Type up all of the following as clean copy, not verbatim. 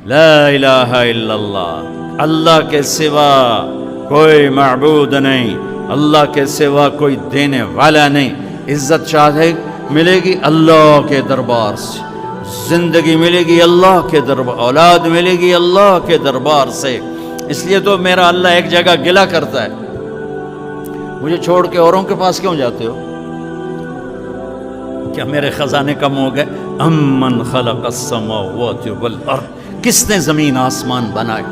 لا الہ الا اللہ، اللہ کے سوا کوئی معبود نہیں، اللہ کے سوا کوئی دینے والا نہیں۔ عزت چاہے ملے گی اللہ کے دربار سے، زندگی ملے گی اللہ کے دربار، اولاد ملے گی اللہ کے دربار سے۔ اس لیے تو میرا اللہ ایک جگہ گلہ کرتا ہے، مجھے چھوڑ کے اوروں کے پاس کیوں جاتے ہو؟ کیا میرے خزانے کم ہو گئے؟ امن خلق السماوات والارض، کس نے زمین آسمان بنائے؟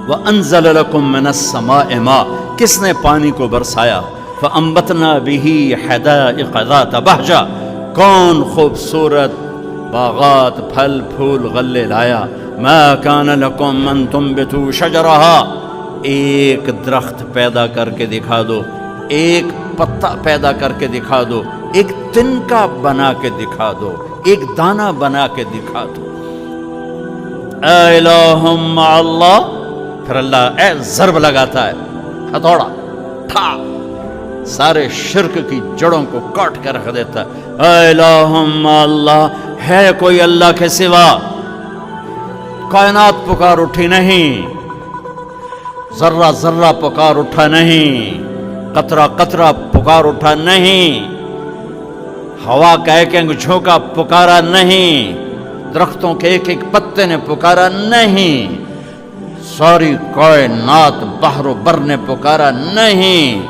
وانزل لکم من السماء ماء، کس نے پانی کو برسایا؟ فانبتنا به حدائق ذات بہجہ، کون خوبصورت باغات پھل پھول غلے لایا؟ ما کان لکم ان تنبتوا شجرہا، ایک درخت پیدا کر کے دکھا دو، ایک پتا پیدا کر کے دکھا دو، ایک تنکا بنا کے دکھا دو، ایک دانہ بنا کے دکھا دو۔ اے الہ مع اللہ، پھر اللہ اے ضرب لگاتا ہے، ہتھوڑا ٹھا، سارے شرک کی جڑوں کو کاٹ کے رکھ دیتا ہے۔ اے الہ مع اللہ، ہے کوئی اللہ کے سوا؟ کائنات پکار اٹھی نہیں، ذرہ ذرہ پکار اٹھا نہیں، قطرہ قطرہ پکار اٹھا نہیں، ہوا کا ایک ایک جھونکا پکارا نہیں، درختوں کے ایک ایک پتے نے پکارا نہیں، ساری کائنات بحر و بر نے پکارا نہیں۔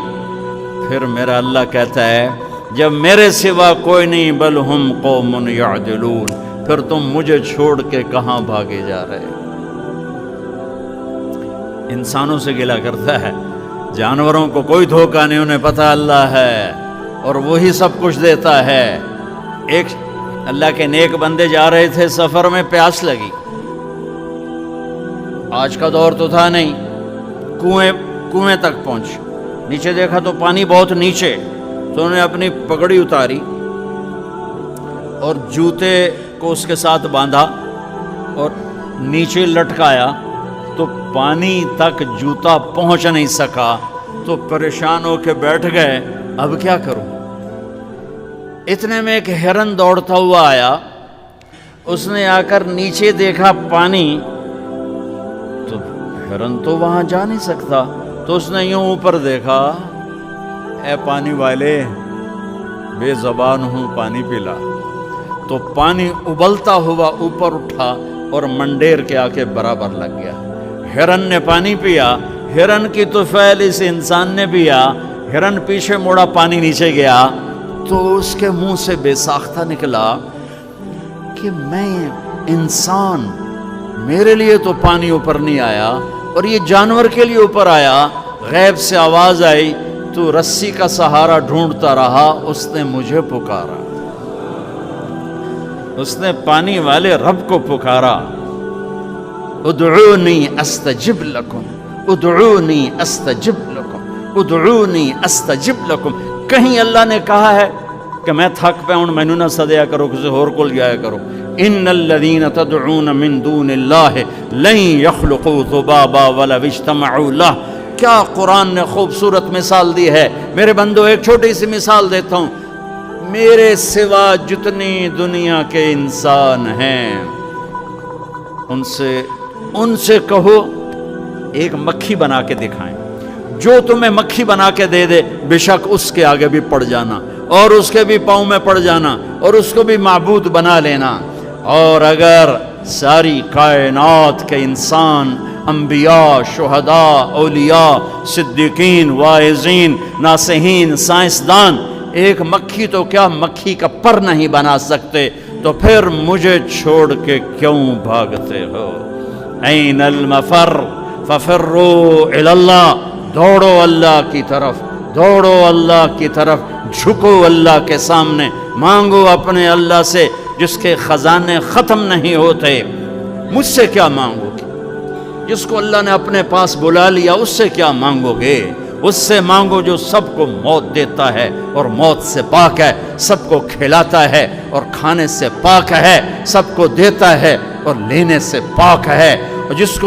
پھر میرا اللہ کہتا ہے جب میرے سوا کوئی نہیں، بل ہم قوم یعدلون، پھر تم مجھے چھوڑ کے کہاں بھاگے جا رہے؟ انسانوں سے گلہ کرتا ہے، جانوروں کو کوئی دھوکہ نہیں، انہیں پتہ اللہ ہے اور وہی سب کچھ دیتا ہے۔ ایک اللہ کے نیک بندے جا رہے تھے سفر میں، پیاس لگی، آج کا دور تو تھا نہیں، کنویں تک پہنچ، نیچے دیکھا تو پانی بہت نیچے، تو انہوں نے اپنی پگڑی اتاری اور جوتے کو اس کے ساتھ باندھا اور نیچے لٹکایا، تو پانی تک جوتا پہنچ نہیں سکا، تو پریشان ہو کے بیٹھ گئے، اب کیا کروں؟ اتنے میں ایک ہرن دوڑتا ہوا آیا، اس نے آ کر نیچے دیکھا پانی، تو ہرن تو وہاں جا نہیں سکتا، تو اس نے یوں اوپر دیکھا، اے پانی والے بے زبان ہوں، پانی پلا۔ تو پانی ابلتا ہوا اوپر اٹھا اور منڈیر کے آ کے برابر لگ گیا۔ ہرن نے پانی پیا، ہرن کی طفیل اس انسان نے پیا، ہرن پیچھے مڑا، پانی نیچے گیا، تو اس کے منہ سے بے ساختہ نکلا کہ میں انسان، میرے لیے تو پانی اوپر نہیں آیا اور یہ جانور کے لیے اوپر آیا۔ غیب سے آواز آئی، تو رسی کا سہارا ڈھونڈتا رہا، اس نے مجھے پکارا، اس نے پانی والے رب کو پکارا۔ ادعونی استجب لکم، ادعونی استجب لکم، ادعونی استجب لکم۔ کہیں اللہ نے کہا ہے کہ میں تھک پہ ہوں، مینوں نہ سدیا کرو، کسی اور کو جایا کرو؟ ان الذین تدعون من دون اللہ لن یخلقوا ذبابا ولو اجتمعوا لہ۔ کیا قرآن نے خوبصورت مثال دی ہے۔ میرے بندو ایک چھوٹی سی مثال دیتا ہوں، میرے سوا جتنی دنیا کے انسان ہیں ان سے کہو ایک مکھی بنا کے دکھائیں، جو تمہیں مکھی بنا کے دے دے بے شک اس کے آگے بھی پڑ جانا اور اس کے بھی پاؤں میں پڑ جانا اور اس کو بھی معبود بنا لینا۔ اور اگر ساری کائنات کے انسان، انبیاء، شہداء، اولیاء، صدیقین، واعظین، ناصحین، سائنسدان ایک مکھی تو کیا مکھی کا پر نہیں بنا سکتے، تو پھر مجھے چھوڑ کے کیوں بھاگتے ہو؟ این المفر ففروا الی اللہ، دوڑو اللہ کی طرف، دوڑو اللہ کی طرف، جھکو اللہ کے سامنے، مانگو اپنے اللہ سے جس کے خزانے ختم نہیں ہوتے۔ مجھ سے کیا مانگو گے؟ جس کو اللہ نے اپنے پاس بلا لیا اس سے کیا مانگو گے؟ اس سے مانگو جو سب کو موت دیتا ہے اور موت سے پاک ہے، سب کو کھلاتا ہے اور کھانے سے پاک ہے، سب کو دیتا ہے اور لینے سے پاک ہے، اور جس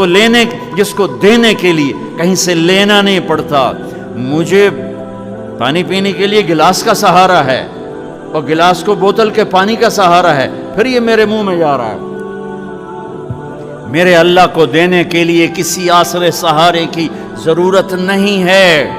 کو دینے کے لیے کہیں سے لینا نہیں پڑتا۔ مجھے پانی پینے کے لیے گلاس کا سہارا ہے اور گلاس کو بوتل کے پانی کا سہارا ہے، پھر یہ میرے منہ میں جا رہا ہے۔ میرے اللہ کو دینے کے لیے کسی آسرے سہارے کی ضرورت نہیں ہے۔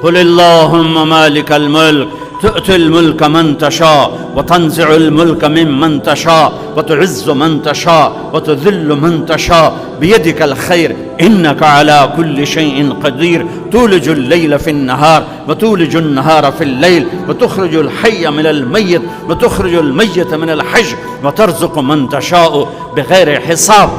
قل اللہم مالک الملک تؤتی الملک من تشاء وتنزع الملک ممن تشاء وتعز من تشاء وتذل من تشاء بيدك الخير إنك على كل شيء قدير تولج الليل في النهار وتولج النهار في الليل وتخرج الحي من الميت وتخرج الميت من الحي وترزق من تشاء بغير حساب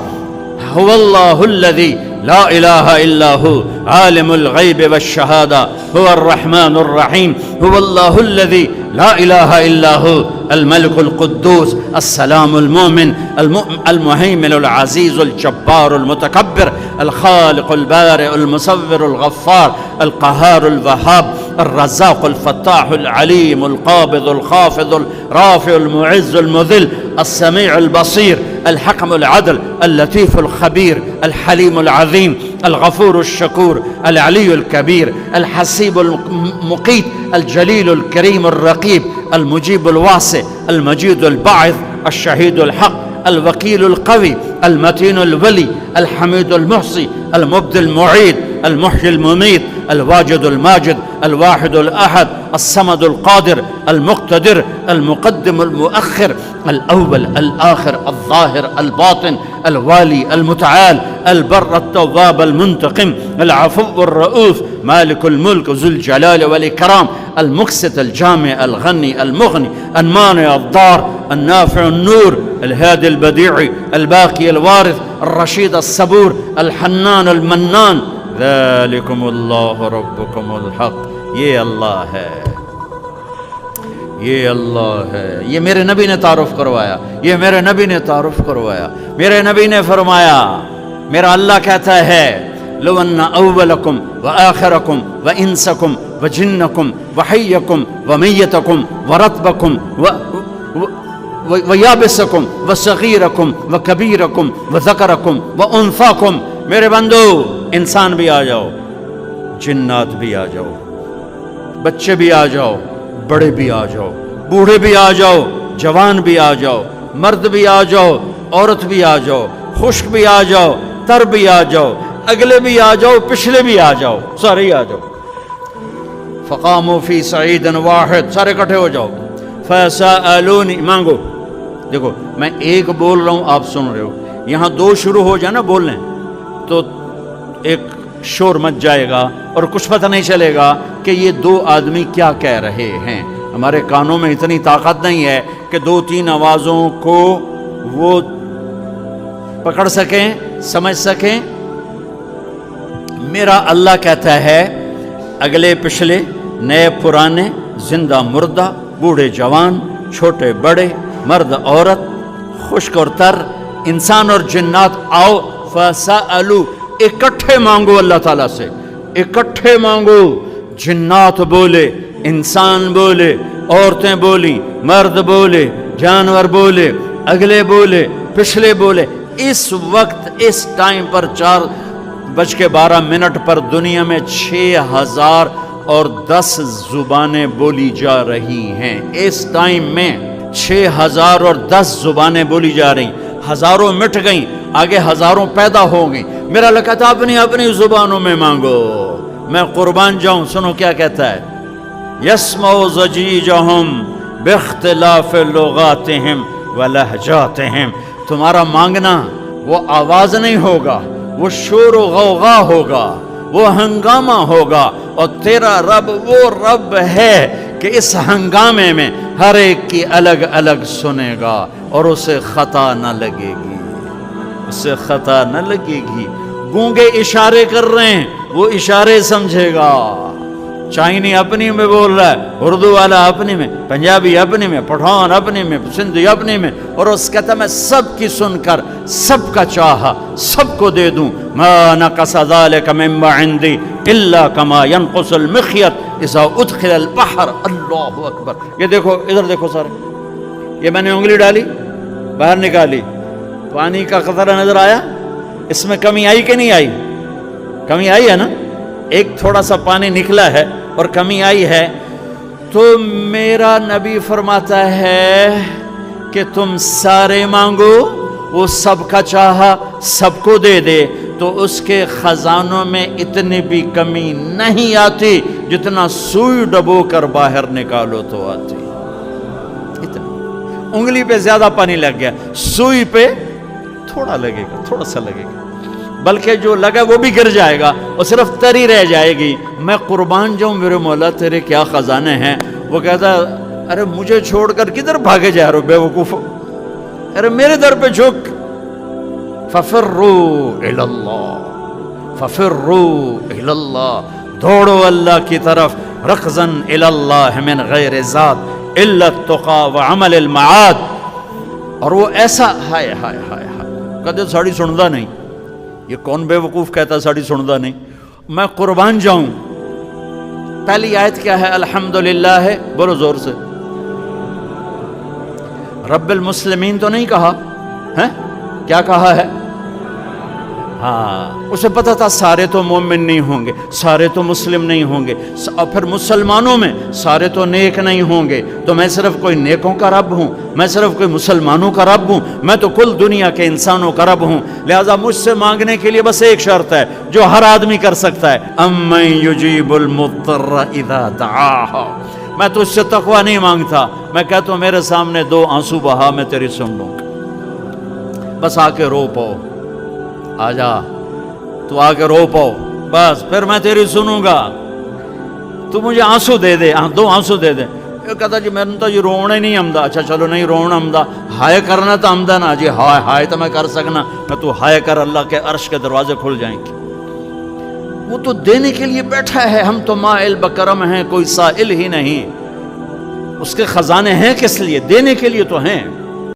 هو الله الذي لا إله إلا هو عالم الغيب والشهادة هو الرحمن الرحيم هو الله الذي لا إله إلا هو الملك القدوس السلام المؤمن المهيمن العزيز الجبار المتكبر الخالق البارئ المصور الغفار القهار الوهاب الرزاق الفتاح العليم القابض الخافض الرافع المعز المذل السميع البصير الحكم العدل اللطيف الخبير الحليم العظيم الغفور الشكور العلي الكبير الحسيب المقيت الجليل الكريم الرقيب المجيب الواسع المجيد الباعث الشهيد الحق الوكيل القوي المتين الولي الحميد المحصي المبدي المعيد المحيي المميت الواجد الماجد الواحد الأحد الصمد القادر المقتدر المقدم المؤخر الأول الآخر الظاهر الباطن الوالي المتعال البر التواب المنتقم العفو الرؤوف مالك الملك ذو الجلال والإكرام المقسط الجامع الغني المغني المانع الضار النافع النور الهادي البديع الباقي الوارث الرشيد الصبور الحنان المنان ذالکم اللہ ربکم الحق۔ یہ اللہ ہے، یہ اللہ ہے، یہ میرے نبی نے تعارف کروایا، یہ میرے نبی نے تعارف کروایا۔ میرے نبی نے فرمایا، میرا اللہ کہتا ہے لو ان اولکم وآخرکم وانسکم وجنکم وحیکم ومیتکم ورطبکم ویابسکم وصغیرکم وکبیرکم وذکرکم وانثاکم، میرے بندو انسان بھی آ جاؤ، جنات بھی آ جاؤ، بچے بھی آ جاؤ، بڑے بھی آ جاؤ، بوڑھے بھی آ جاؤ، جوان بھی آ جاؤ، مرد بھی آ جاؤ، عورت بھی آ جاؤ، خشک بھی آ جاؤ، تر بھی آ جاؤ، اگلے بھی آ جاؤ، پچھلے بھی آ جاؤ، سارے ہی آ جاؤ۔ فقاموا فی صعید واحد، سارے اکٹھے ہو جاؤ۔ فسألونی، مانگو۔ دیکھو میں ایک بول رہا ہوں، آپ سن رہے ہو، یہاں دو شروع ہو جائے نا بولنے تو ایک شور مچ جائے گا اور کچھ پتہ نہیں چلے گا کہ یہ دو آدمی کیا کہہ رہے ہیں۔ ہمارے کانوں میں اتنی طاقت نہیں ہے کہ دو تین آوازوں کو وہ پکڑ سکیں، سمجھ سکیں۔ میرا اللہ کہتا ہے اگلے پچھلے، نئے پرانے، زندہ مردہ، بوڑھے جوان، چھوٹے بڑے، مرد عورت، خشک اور تر، انسان اور جنات آؤ۔ فَسَأَلُوا، اکٹھے مانگو اللہ تعالیٰ سے، اکٹھے مانگو۔ جنات بولے، انسان بولے، عورتیں بولی، مرد بولے، جانور بولے، اگلے بولے، پچھلے بولے۔ اس وقت اس ٹائم پر 4:12 پر دنیا میں 6010 زبانیں بولی جا رہی ہیں۔ اس ٹائم میں 6010 زبانیں بولی جا رہی، ہزاروں مٹ گئیں، آگے ہزاروں پیدا ہو گئیں۔ میرا اللہ کہتا ہے اپنی اپنی زبانوں میں مانگو، میں قربان جاؤں۔ سنو کیا کہتا ہے، یسمع ضجیجہم باختلاف لغاتہم ولہجاتہم۔ تمہارا مانگنا وہ آواز نہیں ہوگا، وہ شور و غوغا ہوگا، وہ ہنگامہ ہوگا، اور تیرا رب وہ رب ہے کہ اس ہنگامے میں ہر ایک کی الگ الگ سنے گا اور اسے خطا نہ لگے گی، اسے خطا نہ لگے گی۔ گونگے اشارے کر رہے ہیں، وہ اشارے سمجھے گا۔ چائنی اپنی میں بول رہا ہے، اردو والا اپنی میں، پنجابی اپنی میں، پٹھان اپنی میں، سندھی اپنی میں، اور اس کہتا میں سب کی سن کر سب کا چاہا سب کو دے دوں۔ ما نقص ذلك مما عندي الا كما ينقص المخيط اذا ادخل البحر۔ اللہ اکبر۔ یہ دیکھو، ادھر دیکھو سارے، یہ میں نے انگلی ڈالی، باہر نکالی، پانی کا قطرہ نظر آیا، اس میں کمی آئی کہ نہیں آئی؟ کمی آئی ہے نا، ایک تھوڑا سا پانی نکلا ہے اور کمی آئی ہے۔ تو میرا نبی فرماتا ہے کہ تم سارے مانگو وہ سب کا چاہا سب کو دے دے تو اس کے خزانوں میں اتنی بھی کمی نہیں آتی جتنا سوئی ڈبو کر باہر نکالو تو آتی. اتنا انگلی پہ زیادہ پانی لگ گیا، سوئی پہ تھوڑا لگے گا، تھوڑا سا لگے گا، بلکہ جو لگا وہ بھی گر جائے گا اور صرف تری رہ جائے گی. میں قربان جاؤں میرے مولا تیرے کیا خزانے ہیں. وہ کہتا ارے مجھے چھوڑ کر کدھر بھاگے جا رہے ہو بے وقوف، ارے میرے در پہ جھک. ففروا الی اللہ، ففروا الی اللہ، دوڑو اللہ کی طرف. رکضا الی اللہ من غیر ذات الا التقى وعمل المعاد. اور وہ ایسا ہائے ہائے ہائے ہائے کہتے ساڑی سندا نہیں. یہ کون بے وقوف کہتا ساڑی سندا نہیں. میں قربان جاؤں. پہلی آیت کیا ہے؟ الحمدللہ ہے، بولو زور سے. رب المسلمین تو نہیں کہا ہے، کیا کہا ہے؟ ہاں، اسے پتا تھا سارے تو مومن نہیں ہوں گے، سارے تو مسلم نہیں ہوں گے، اور پھر مسلمانوں میں سارے تو نیک نہیں ہوں گے. تو میں صرف کوئی نیکوں کا رب ہوں، میں صرف کوئی مسلمانوں کا رب ہوں، میں تو کل دنیا کے انسانوں کا رب ہوں. لہذا مجھ سے مانگنے کے لیے بس ایک شرط ہے جو ہر آدمی کر سکتا ہے، امن یجیب المضطر اذا دعاہ. میں تجھ سے تقوی نہیں مانگتا، میں کہتا ہوں میرے سامنے 2 آنسو بہا، میں تیری سن لوں گا. بس آ کے رو پاؤ، آ جا تو آ کے رو پاؤ، بس پھر میں تیری سنوں گا. تو مجھے آنسو دے دے، 2 آنسو دے دے. یہ کہتا جی میں نے تو یہ رونا ہی نہیں آمدہ. اچھا چلو نہیں رونا آمدہ، ہائے کرنا تو آمدہ نا جی. ہائے ہائے تو میں کر سکنا، میں تو ہائے کر اللہ کے عرش کے دروازے کھل جائیں گے. وہ تو دینے کے لیے بیٹھا ہے. ہم تو مائل بکرم ہیں، کوئی سائل ہی نہیں. اس کے خزانے ہیں کس لیے؟ دینے کے لیے تو ہیں.